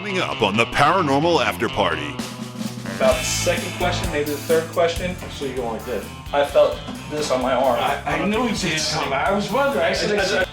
Coming up on the Paranormal AfterParty. About the second question, maybe the third question. So you go like this. I felt this on my arm. I knew he did something. I was wondering. I said,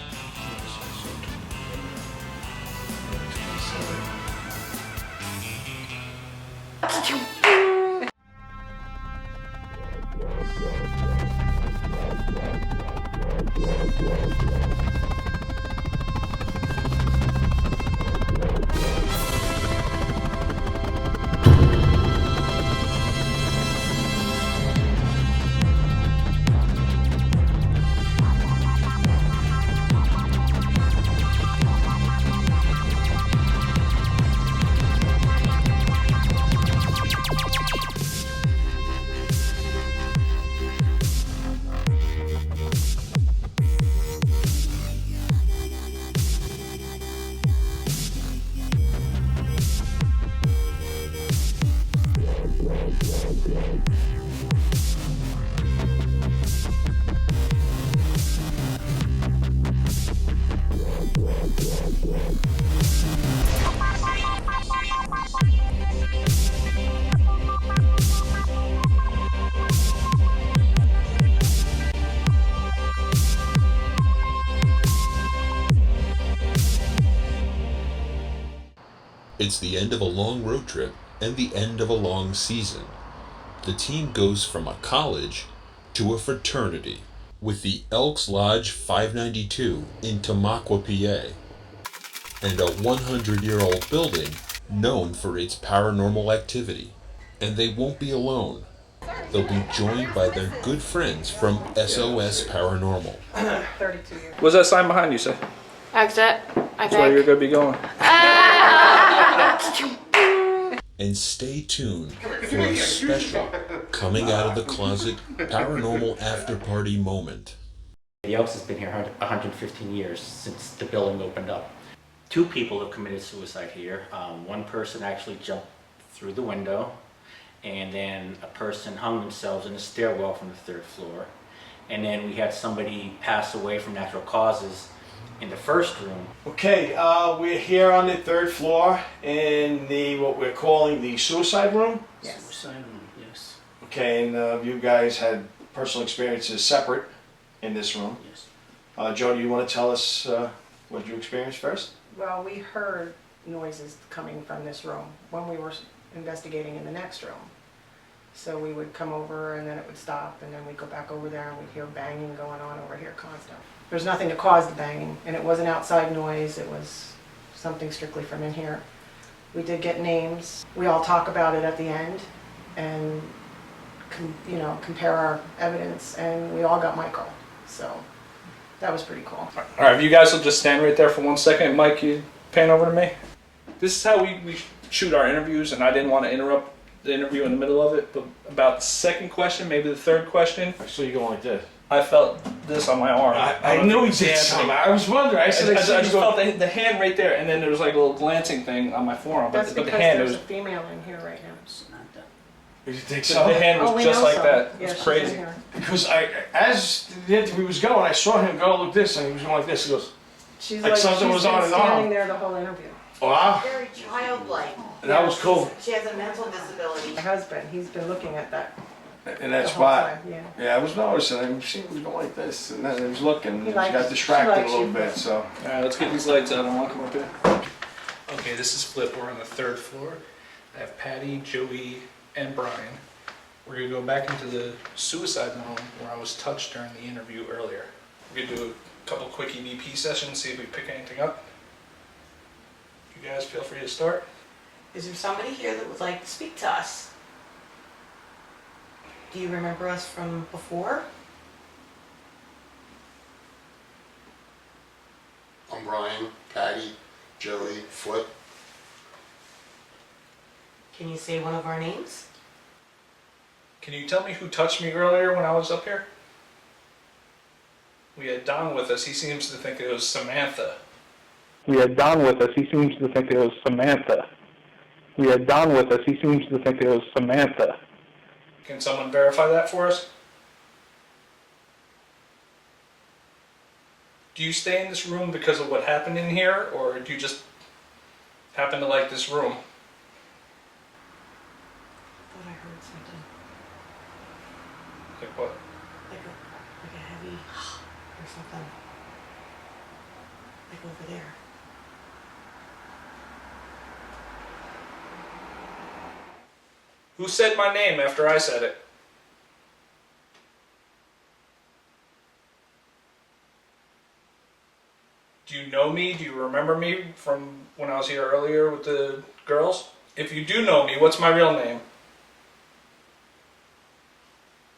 It's the end of a long road trip and the end of a long season. The team goes from a college to a fraternity with the Elks Lodge 592 in Tamaqua, PA, and a 100-year-old building known for its paranormal activity. And they won't be alone. They'll be joined by their good friends from SOS Paranormal. 32 years. What's that sign behind you say? Exit, I That's where you're think. going to be going. And stay tuned for a special coming out of the closet paranormal after party moment. The Elks has been here 115 years since the building opened up. 2 people have committed suicide here. One person actually jumped through the window, and then a person hung themselves in a stairwell from the 3rd floor. And then we had somebody pass away from natural causes in the 1st room. okay, we're here on the 3rd floor in the what we're calling the suicide room. Yes. Suicide room, yes. Okay, and you guys had personal experiences separate in this room. Yes. Joe, do you want to tell us what you experienced first? Well, we heard noises coming from this room when we were investigating in the next room. So we would come over and then it would stop, and then we'd go back over there and we'd hear banging going on over here constant. There's nothing to cause the banging, and it wasn't outside noise, it was something strictly from in here. We did get names. We all talk about it at the end and compare our evidence, and we all got Michael. So that was pretty cool. All right, if you guys will just stand right there for 1 second. Mike, you pan over to me. This is how we shoot our interviews, and I didn't want to interrupt the interview in the middle of it, but about the second question, maybe the third question, So you go like this. I felt this on my arm. I knew he did something. I was wondering. I I said, just felt the hand right there, and then there was like a little glancing thing on my forearm. That's But the because hand there's was a female in here right now. you think the so? hand Oh, was we just know like so. that. Yeah, It's she's in crazy. here. Because as the interview was going, I saw him go like this, and he was going like this. He goes, She's Like something she's was been on his standing arm. there the whole interview. wow. Very childlike. And that was cool. She has a mental disability. My husband, he's been looking at that In that the whole spot. time. Yeah. Yeah, I was noticing. I was seeing he was going like this, and then he was looking. He He likes- got distracted she a likes little you. bit. So All right, let's get these lights out. I want to come up here. Okay, this is Flip. We're on the 3rd floor. I have Patty, Joey, and Brian. We're gonna go back into the suicide room where I was touched during the interview earlier. We're gonna do a couple quick EVP sessions, see if we pick anything up. You guys feel free to start. Is there somebody here that would like to speak to us? Do you remember us from before? I'm Brian, Patty, Joey, Flip. Can you say one of our names? Can you tell me who touched me earlier when I was up here? We had Don with us. He seems to think it was Samantha. We had Don with us. He seems to think it was Samantha. We had Don with us. He seems to think it was Samantha. Can someone verify that for us? Do you stay in this room because of what happened in here, or do you just happen to like this room. I thought I heard something, Like what? like a heavy or something. Like over there. Who said my name after I said it? Do you know me? Do you remember me from when I was here earlier with the girls? If you do know me, what's my real name?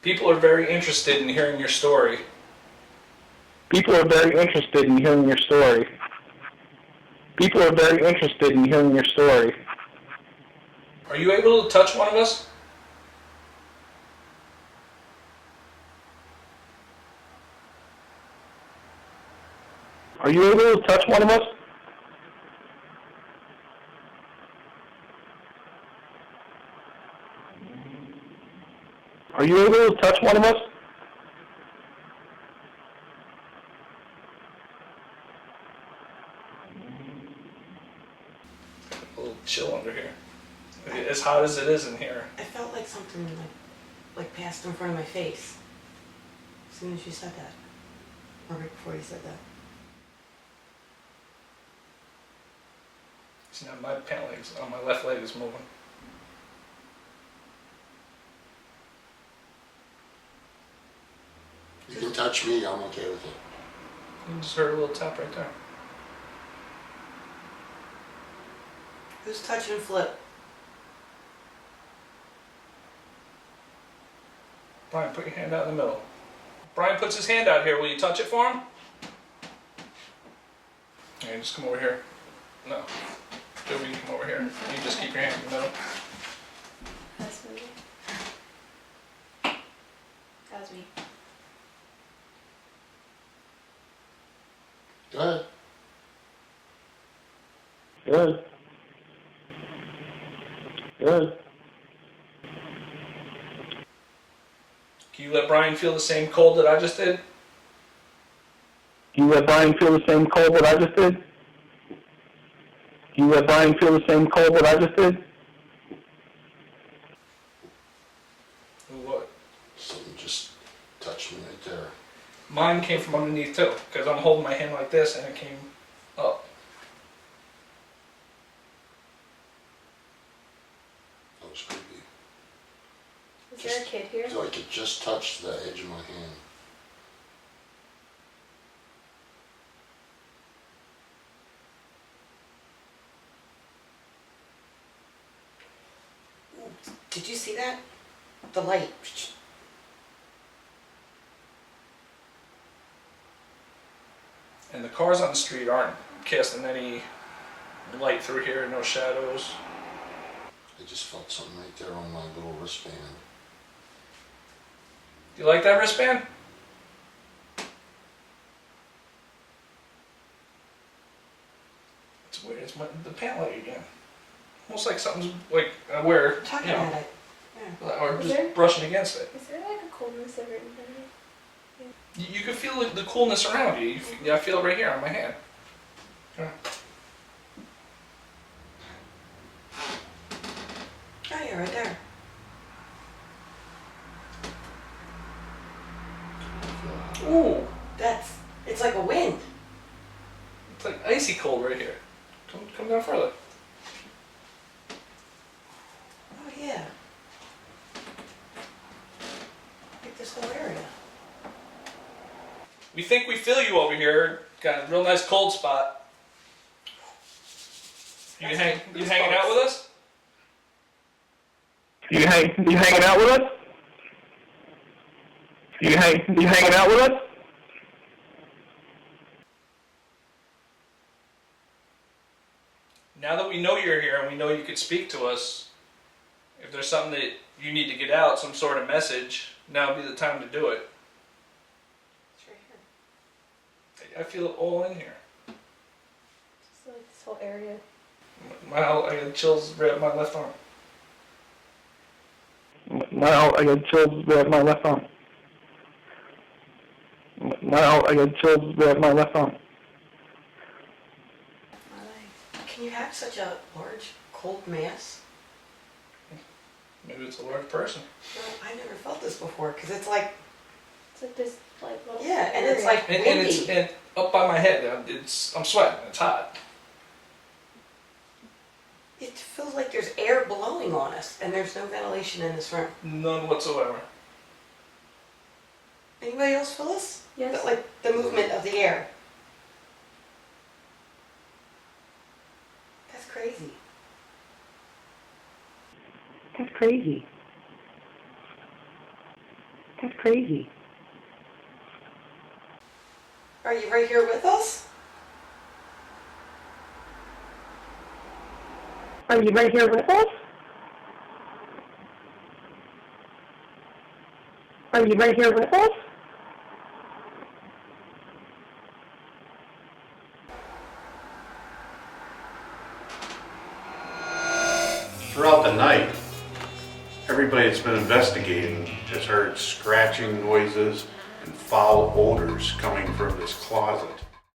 People are very interested in hearing your story. People are very interested in hearing your story. People are very interested in hearing your story. Are you able to touch one of us? Are you able to touch one of us? Are you able to touch one of us? A little chill under here. As hot as it is in here. I felt like something like passed in front of my face. As soon as you said that. Or right before you said that. See, now my pant legs on my left leg is moving. You can touch me, I'm okay with it. You just heard a little tap right there. Who's touching Flip? Brian, put your hand out in the middle. Brian puts his hand out here. Will you touch it for him? Okay, just come over here. No. Joey, come over here. You just keep your hand in the middle. That's me. That was me. Go ahead. Good. Good. Can you let Brian feel the same cold that I just did? You let Brian feel the same cold that I just did? You let Brian feel the same cold that I just did? What? Something just touched me right there. Mine came from underneath too, because I'm holding my hand like this and it came up. That was creepy. Is there a kid here? It's like it just touched the edge of my hand. Did you see that? The light. And the cars on the street aren't casting any light through here, no shadows. I just felt something right there on my little wristband. Do you like that wristband? It's weird, it's the pant leg again. Almost like something's like I wear, Talking you know, about it. Yeah. or Is just there? brushing against it. Is there like a coldness over in front of me? You can feel the coolness around you. Yeah, I feel it right here on my hand. Yeah. Oh yeah, right there. Ooh, It's like a wind. it's like icy cold right here. Come down further. Oh yeah. Like this whole area. We think we feel you over here. Got a real nice cold spot. You hanging out with us? You hanging out with us? You hanging out with us? Now that we know you're here and we know you could speak to us, if there's something that you need to get out, some sort of message, now would be the time to do it. It's right here. I feel it all in here. Just like this whole area. I got chills right up my left arm. I got chills right my left arm. I got chills right my left arm. My legs. Can you have such a large, cold mass? Maybe it's a large person. Well, I never felt this before, because it's like, It's like this, like little. yeah, and it's like And windy. it's up by my head. I'm sweating. It's hot. It feels like there's air blowing on us, and there's no ventilation in this room. None whatsoever. Anybody else feel this? Yes. Like the movement of the air. That's crazy. That's crazy. That's crazy. Are you right here with us? Are you right here with us? Are you right here with us? Throughout the night, everybody that's been investigating has heard scratching noises and foul odors coming from this closet.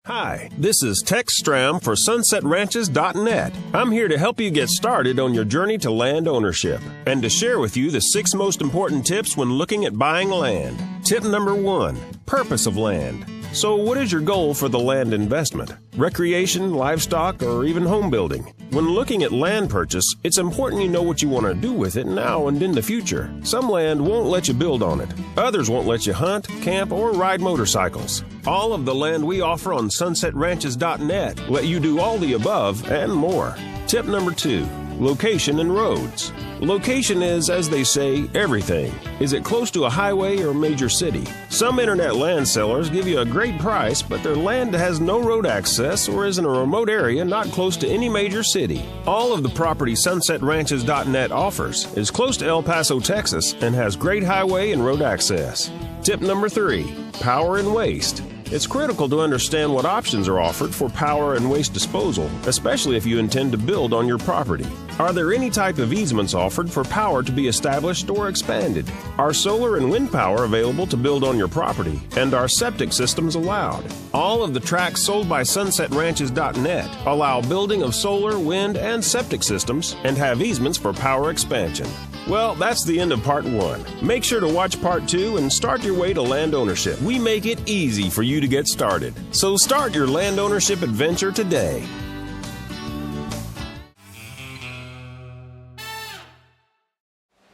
Hi, this is Tex Stram for SunsetRanches.net. I'm here to help you get started on your journey to land ownership and to share with you the 6 most important tips when looking at buying land. Tip number 1, purpose of land. So what is your goal for the land investment? Recreation, livestock, or even home building? When looking at land purchase, it's important you know what you want to do with it now and in the future. Some land won't let you build on it. Others won't let you hunt, camp, or ride motorcycles. All of the land we offer on SunsetRanches.net let you do all the above and more. Tip number 2, location and roads. Location is, as they say, everything. Is it close to a highway or major city? Some internet land sellers give you a great price, but their land has no road access or is in a remote area not close to any major city. All of the property SunsetRanches.net offers is close to El Paso, Texas, and has great highway and road access. Tip number 3, power and waste. It's critical to understand what options are offered for power and waste disposal, especially if you intend to build on your property. Are there any type of easements offered for power to be established or expanded? Are solar and wind power available to build on your property? And are septic systems allowed? All of the tracts sold by SunsetRanches.net allow building of solar, wind, and septic systems and have easements for power expansion. Well, that's the end of part 1. Make sure to watch part 2 and start your way to land ownership. We make it easy for you to get started. So start your land ownership adventure today.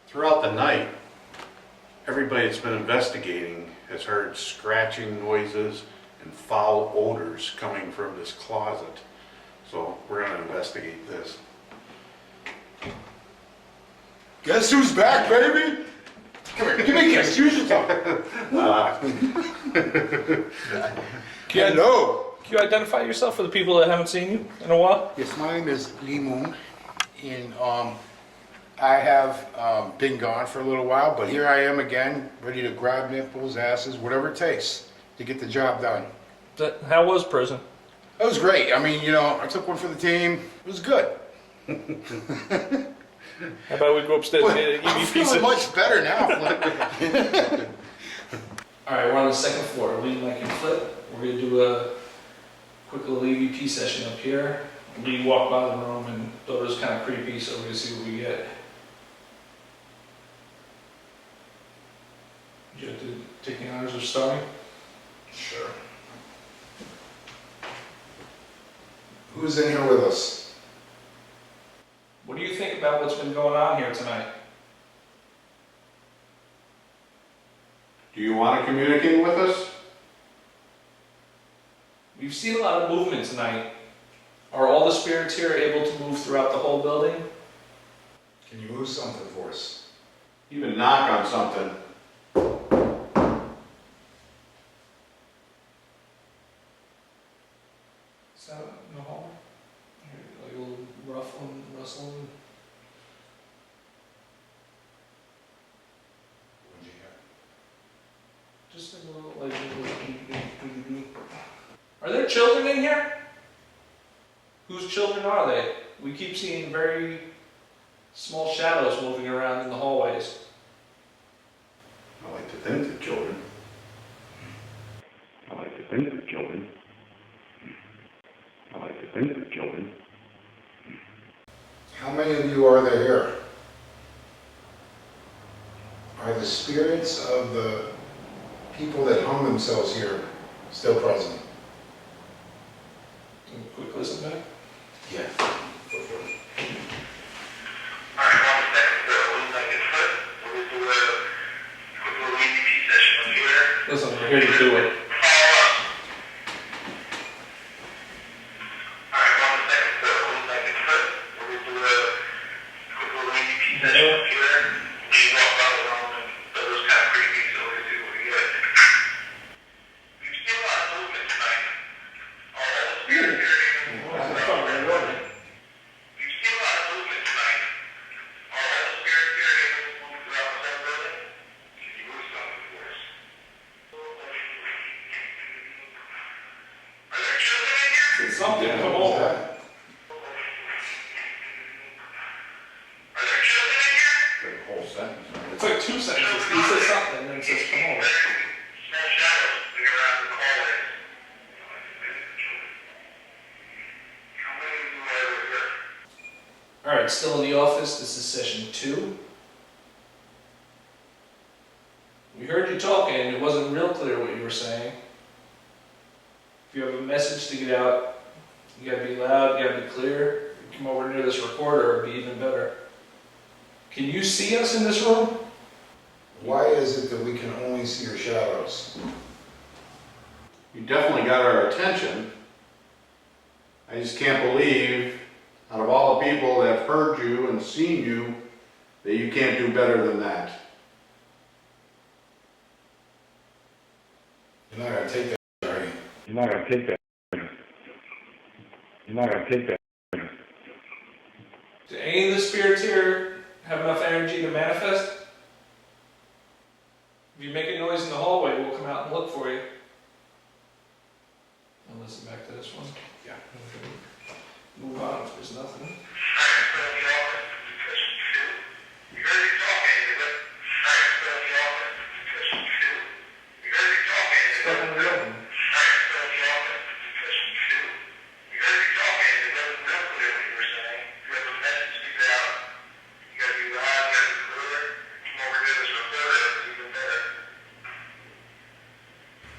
Throughout the night, everybody that's been investigating has heard scratching noises and foul odors coming from this closet. So we're going to investigate this. Guess who's back, baby? Come here, give me a kiss. Use your tongue. Hello. Can you identify yourself for the people that haven't seen you in a while? Yes, my name is Lee Moon, and I have been gone for a little while, but here I am again, ready to grab nipples, asses, whatever it takes to get the job done. How was prison? It was great. I mean, you know, I took one for the team. It was good. How about we go upstairs and get an I'm EVP feeling session? much better now. All right, we're on the second floor. Lee, Mike, and Flip. We're gonna do a quick little EVP session up here. Lee walked by the room and thought it was kind of creepy, so we're gonna see what we get. Would you like to take the honors of starting? Sure. Who's in here with us? What do you think about what's been going on here tonight? Do you want to communicate with us? We've seen a lot of movement tonight. Are all the spirits here able to move throughout the whole building? Can you move something for us? Even knock on something. Is that in the hall? Like a little ruffling, rustling? What'd you get? Just a little, like Are there children in here? Whose children are they? We keep seeing very small shadows moving around in the hallways. I like to think the children. I like to think of the children. I like to think of the children. How many of you are there here? Are the spirits of the people that hung themselves here still present? Quick listen back. Yeah. Listen, we're here to do it. Something, come on. Whole sentence. It's like two sentences. He says something and then says, come on. All right, still in the office. This is session 2. We heard you talking. It wasn't real clear what you were saying. If you have a message to get out, you gotta be loud, you gotta be clear. If you come over near this recorder, it'd be even better. Can you see us in this room? Why is it that we can only see your shadows? You definitely got our attention. I just can't believe, out of all the people that have heard you and seen you, that you can't do better than that. You're not gonna take that, are you? You're not gonna take that. You're not gonna take that. Do any of the spirits here have enough energy to manifest? If you make a noise in the hallway, we'll come out and look for you. I'll listen back to this one. Yeah. Move on if there's nothing. Step in the building.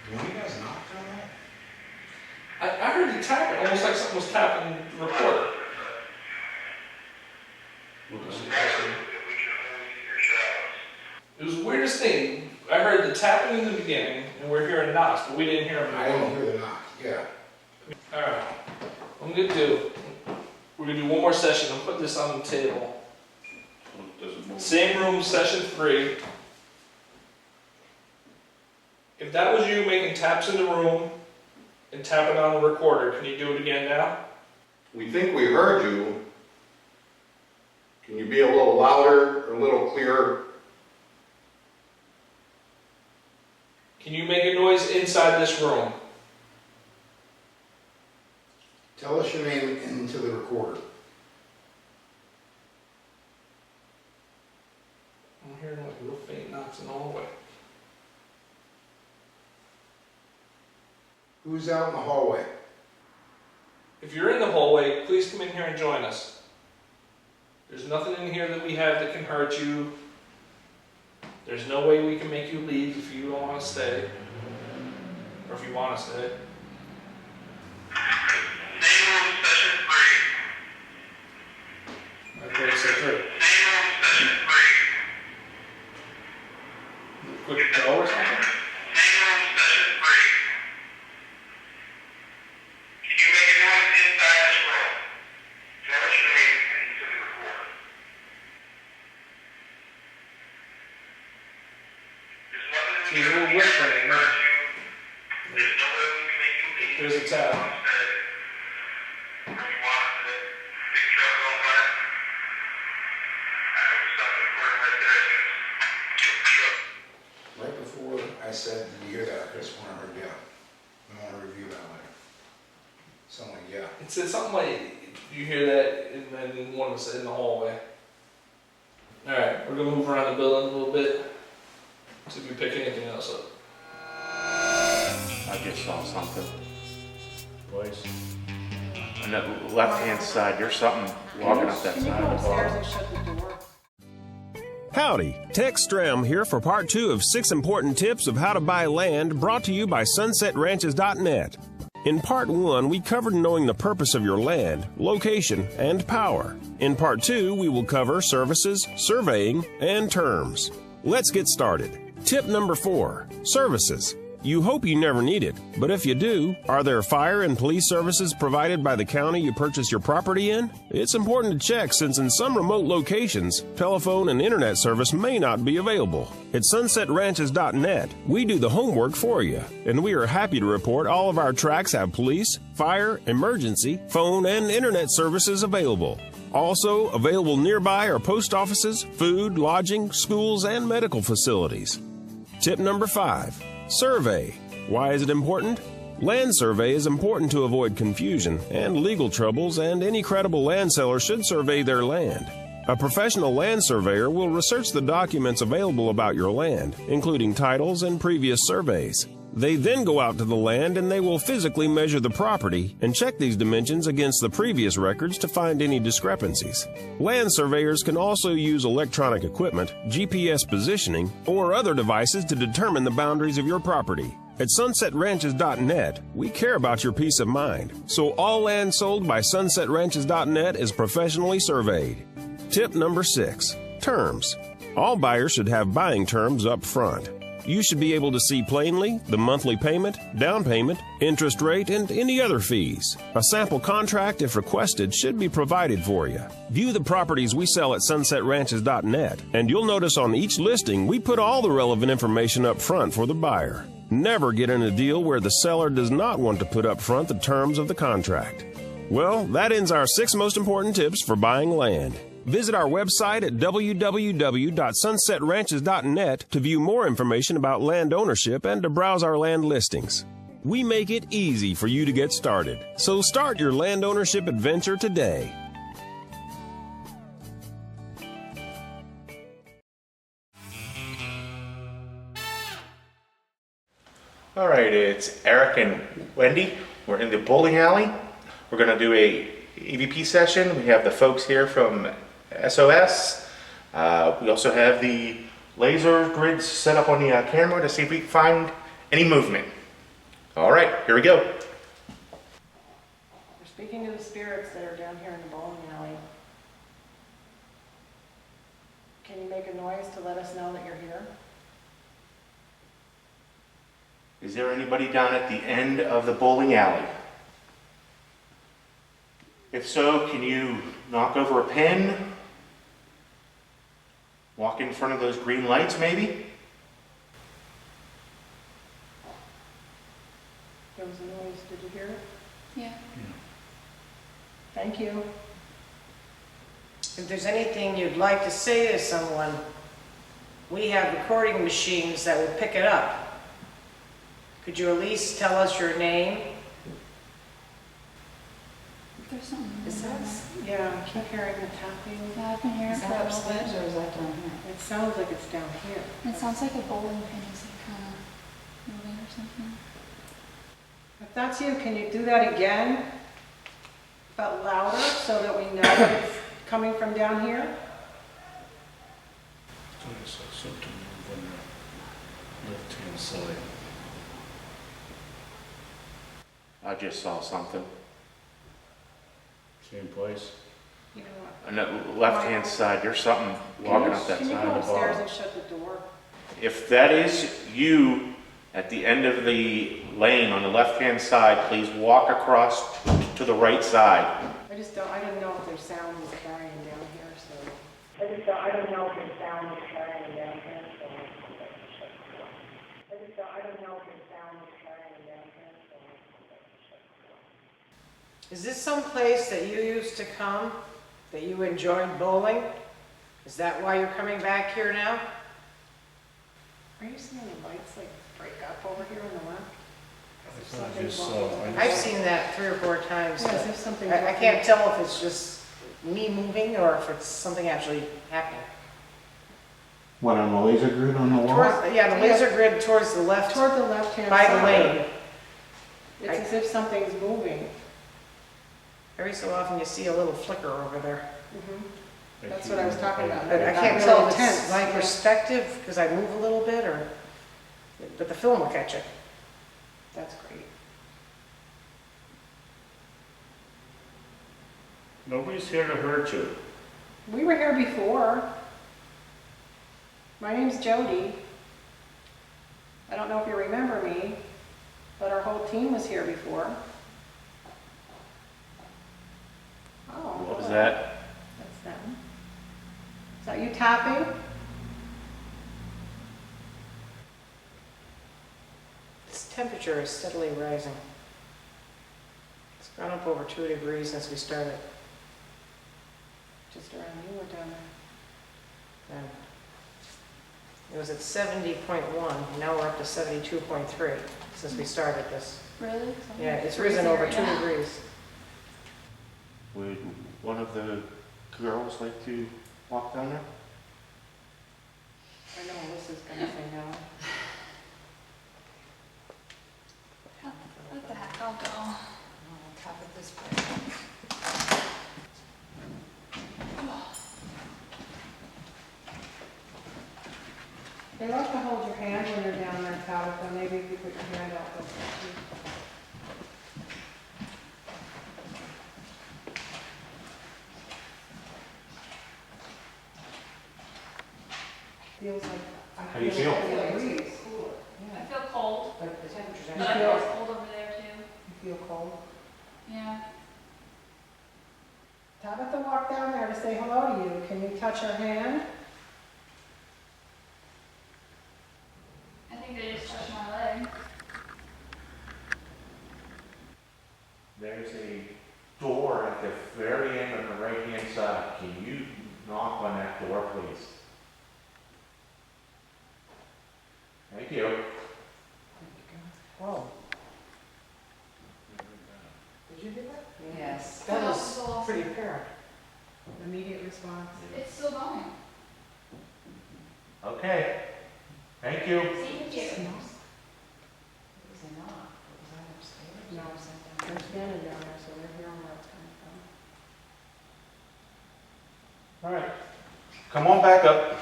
When you guys knocked on that? I heard you tapping, almost like something was tapping the recorder. It was the weirdest thing. I heard the tapping in the beginning, and we're hearing knocks, but we didn't hear them. I didn't hear the knock, yeah. Alright, what I'm gonna do, we're gonna do one more session. I'll put this on the table. Same room, session 3. If that was you making taps in the room and tapping on the recorder, can you do it again now? We think we heard you. Can you be a little louder, a little clearer? Can you make a noise inside this room? Tell us your name into the recorder. I'm hearing like real faint knocks in the hallway. Who's out in the hallway? If you're in the hallway, please come in here and join us. There's nothing in here that we have that can hurt you. There's no way we can make you leave if you don't want to stay. Or if you want to stay. Okay, so 3. Quick go or something? There's a little whispering. There's a tap. Right before I said, did you hear that? I just want to heard, yeah. I want to review that later. Something like, yeah. It said something like, you hear that, and then one was in the hallway. Alright, we're gonna move around the building a little bit. See if we pick anything else up. I just saw something. Boys. On the left-hand side, there's something walking up that Can you side go of the upstairs bar. and shut the door? Howdy, Tex Stram here for part 2 of 6 important tips of how to buy land, brought to you by SunsetRanches.net. In part 1, we covered knowing the purpose of your land, location, and power. In part 2, we will cover services, surveying, and terms. Let's get started. Tip number 4, services. You hope you never need it, but if you do, are there fire and police services provided by the county you purchase your property in? It's important to check, since in some remote locations, telephone and internet service may not be available. At SunsetRanches.net, we do the homework for you, and we are happy to report all of our tracts have police, fire, emergency, phone, and internet services available. Also available nearby are post offices, food, lodging, schools, and medical facilities. Tip number 5. Survey. Why is it important? Land survey is important to avoid confusion and legal troubles, and any credible land seller should survey their land. A professional land surveyor will research the documents available about your land, including titles and previous surveys. They then go out to the land and they will physically measure the property and check these dimensions against the previous records to find any discrepancies. Land surveyors can also use electronic equipment, GPS positioning, or other devices to determine the boundaries of your property. At SunsetRanches.net, we care about your peace of mind, so all land sold by SunsetRanches.net is professionally surveyed. Tip number 6. Terms. All buyers should have buying terms up front. You should be able to see plainly the monthly payment, down payment, interest rate, and any other fees. A sample contract, if requested, should be provided for you. View the properties we sell at SunsetRanches.net, and you'll notice on each listing we put all the relevant information up front for the buyer. Never get in a deal where the seller does not want to put up front the terms of the contract. Well, that ends our 6 most important tips for buying land. Visit our website at www.sunsetranches.net to view more information about land ownership and to browse our land listings. We make it easy for you to get started, so start your land ownership adventure today. All right, it's Eric and Wendy. We're in the bowling alley. We're going to do a EVP session. We have the folks here from SOS. We also have the laser grids set up on the camera to see if we can find any movement. All right, here we go. We're speaking to the spirits that are down here in the bowling alley. Can you make a noise to let us know that you're here? Is there anybody down at the end of the bowling alley? If so, can you knock over a pin? Walk in front of those green lights, maybe? There was a noise. Did you hear it? Yeah. Thank you. If there's anything you'd like to say to someone, we have recording machines that will pick it up. Could you at least tell us your name? There's something. Is that? Yeah, I keep hearing the tapping. Yeah, I've been hearing Is for that a little bit. upstairs or is that down here? It sounds like it's down here. It sounds like a bowling pin is like kind of moving or something. If that's you, can you do that again? But louder so that we know that it's coming from down here? I saw something move on the left-hand side. I just saw something. Same place. You know what? On the left-hand side, there's something walking up that Can you side go of the upstairs bar. and shut the door? If that is you at the end of the lane on the left-hand side, please walk across to the right side. I didn't know if their sound was carrying down here, so. I don't know if their sound was carrying down here, so. I don't know if their sound was carrying down here, so. Is this some place that you used to come, that you enjoyed bowling? Is that why you're coming back here now? Are you seeing the lights like break up over here on the left? I've seen that 3 or 4 times. Yeah, but is there something I can't tell if it's just me moving or if it's something actually happening. What, on the laser grid on the wall? Yeah, the laser grid towards the left. Toward the left-hand By side. the lane. It's as if something's moving. Every so often you see a little flicker over there. That's what I was talking about. But I can't tell if it's my perspective, because I move a little bit, or, but the film will catch it. That's great. Nobody's here to hurt you. We were here before. My name's Jody. I don't know if you remember me, but our whole team was here before. Oh. What was that? That's them. Is that you tapping? This temperature is steadily rising. It's gone up over 2 degrees since we started. Just around you or down there? Then. It was at 70.1, now we're up to 72.3 since we started this. Really? Yeah, it's risen over 2 Yeah. degrees. Would one of the girls like to walk down there? I know Melissa's gonna say no. What the heck? I'll go. I'll tap it this way. They like to hold your hand when you're down there, Tabitha. Maybe if you put your hand out, they'll touch you. Feels like How do you feel? a breeze. I feel cold, But the temperature's but I actually. feel cold over there too. You feel cold? Yeah. Tabitha walked down there to say hello to you. Can you touch her hand? I think they just touched my leg. There's a door at the very end on the right-hand side. Can you knock on that door, please? Thank you. Whoa. Did you hear that? Yes. That Oh, was so pretty apparent. Immediate response. It's still going. Okay. Thank you. Thank you. No, they're standing down there, so they're hearing where it's coming from. All right. Come on back up.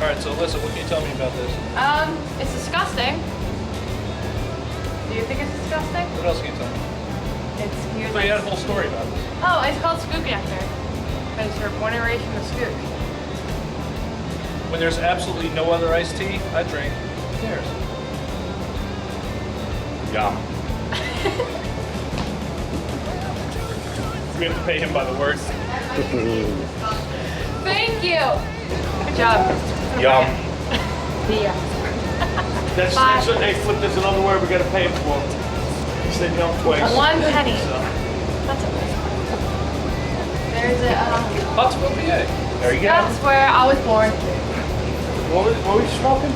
All right, so Alyssa, what can you tell me about this? It's disgusting. Do you think it's disgusting? What else can you tell me? It's weird. So you had a whole story about this. Oh, it's called spook nectar. Because we're born and raised from the spook. When there's absolutely no other iced tea, I drink. Who cares? Yum. We have to pay him by the word. Thank you. Good job. Yum. Yeah. That's what they flip. There's another word we gotta pay him for. He said no twice. 1 penny. That's okay. There's a, Pottsville, PA. There you go. that's where I was born. What were you smoking?